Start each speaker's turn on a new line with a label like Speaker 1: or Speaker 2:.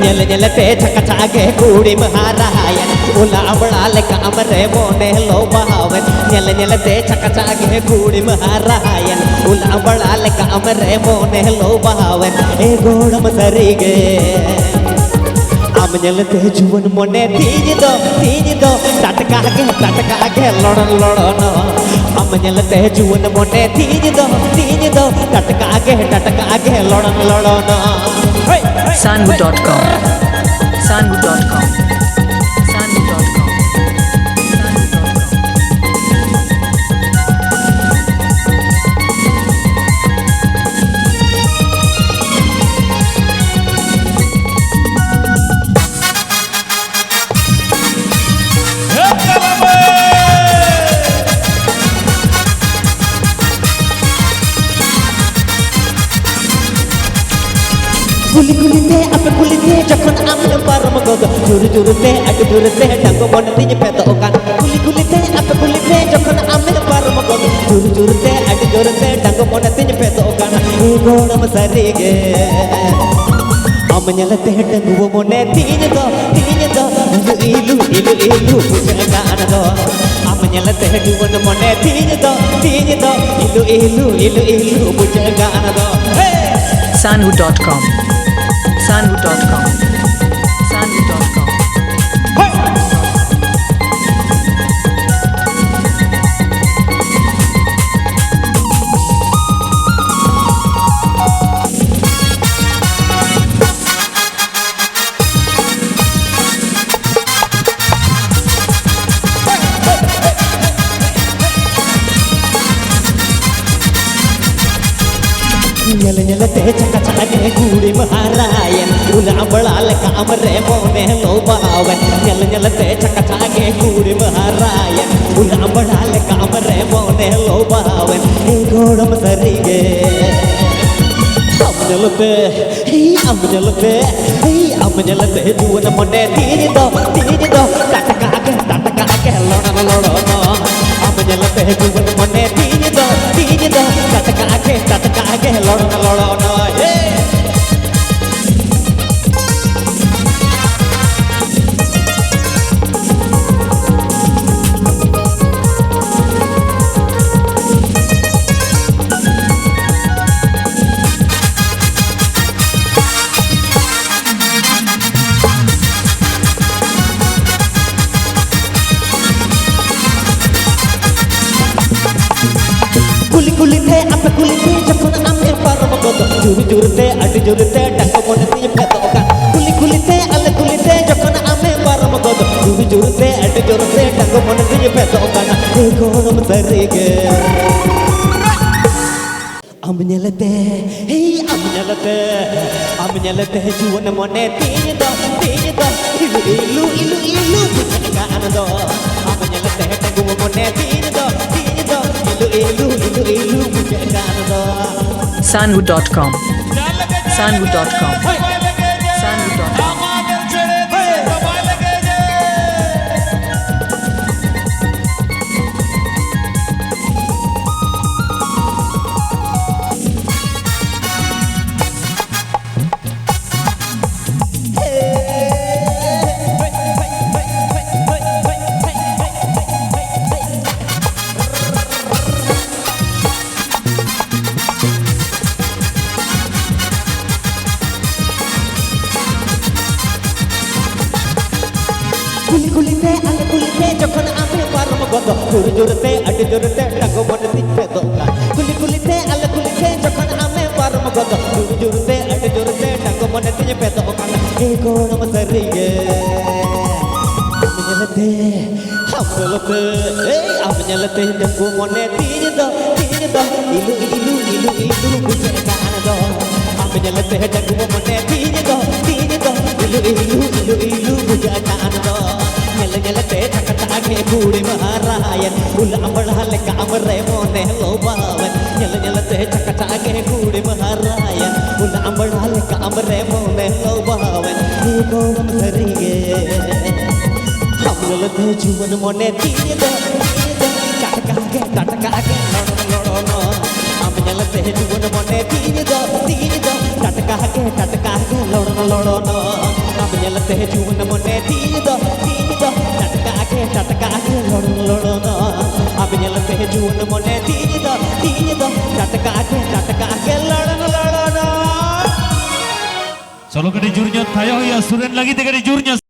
Speaker 1: ഞല ഞലത്തെ ചക്കച്ചാകെ കൂടി മഹാരായൻ ഉലാവളാലെ കാമരെ മോനെ ലോഭാവൻ ഞല ഞലത്തെ ചക്കച്ചാകെ കൂടി മഹാരായൻ ഉലാവളാലെ കാമരെ മോനെ ലോഭാവൻ ഏ ഗോടം സരിगे ഞലത്തെ ജുവൻ മോനെ തീഞ്ഞിതോ തട്ടക്കാകെ ലോടനോ ഞലത്തെ ജുവൻ മോനെ തീഞ്ഞിതോ തട്ടക്കാകെ ലോടനോ
Speaker 2: Sanwood.com Sanwood.com
Speaker 1: Kulit-kulitnya, apa kulitnya, jangan ambil parah menggoda. Juru-jurutnya, ada jurutnya, tanggung bonetinya petokan. Kulit-kulitnya, apa kulitnya, jangan ambil parah menggoda. Juru-jurutnya, ada jurutnya, tanggung bonetinya petokan. Ego nama sarige. Amnya letih tanggung bonetinya do, ilu pujakan do. Amnya letih tanggung bonetinya do, ilu pujakan do.
Speaker 2: Sanwood.com Sanwood.com
Speaker 1: ഞലത്തെ ചക്കച്ചാകെ കൂടി മഹാരായൻ ഉലാവളാലെ കാമരെ മോനെ ലോഭാവൻ ഞലത്തെ ചക്കച്ചാകെ കൂടി മഹാരായൻ ഉലാവളാലെ കാമരെ മോനെ ലോഭാവൻ ഗോടം സരിगे അമ്മഞ്ഞലത്തെ Juan മോനെ തീഞ്ഞിതോ തട്ടക്കാകെ ലോടനോ അമ്മഞ്ഞലത്തെ Juan മോനെ തീഞ്ഞിതോ തട്ടക്കാകെ ലോടനോ Kulit-kulitnya, apa kulitnya, jangan ambil parah menggoda. Juru-jurutnya, ada jurutnya, tanggung bonetinya petokan. Kulit-kulitnya, ala kulitnya, jangan ambil parah menggoda. Juru-jurutnya, ada jurutnya, tanggung bonetinya petokan. Ego nama sarige. Amnya letih, juwan mone tiñido, ilu pujakan do. Amnya letih, tanggung mone tiñido, ilu pujakan do.
Speaker 2: Sanwood.com
Speaker 1: Kulit-kulitnya, ala kulitnya, jangan ambil parah menggoda. Juru-jurutnya, ada jurutnya, tanggung bonetinya petokan. Kulit-kulitnya, ala kulitnya, jangan ambil parah menggoda. Juru-jurutnya, ada jurutnya, tanggung bonetinya petokan. Ego nama sarige. Amnya letih, tanggung bonetinya do, ilu pujakan do. Amnya letih, tanggung bonetinya do, ilu pujakan do. ഞലത്തെ ചക്കച്ചാകെ കൂടി മഹാരായൻ ഉലാവളാലെ കാമരെ മോനെ ലോഭാവൻ ഞലത്തെ ചക്കച്ചാകെ കൂടി മഹാരായൻ ഉലാവളാലെ കാമരെ മോനെ ലോഭാവൻ ഗോടം സരിगे ഞലത്തെ Juan മോനെ തീഞ്ഞിതോ തട്ടക്കാകെ ലോടനോ ഞലത്തെ Juan മോനെ തീഞ്ഞിതോ തട്ടക്കാകെ ലോടനോ जून मने तीन दो टटका के लड़न लड़न अब ᱧᱮᱞᱛᱮ जून मने तीन दो टटका के लड़न लड़न
Speaker 3: Solo kali jurnya tayo ya suren lagi 3 kali jurnya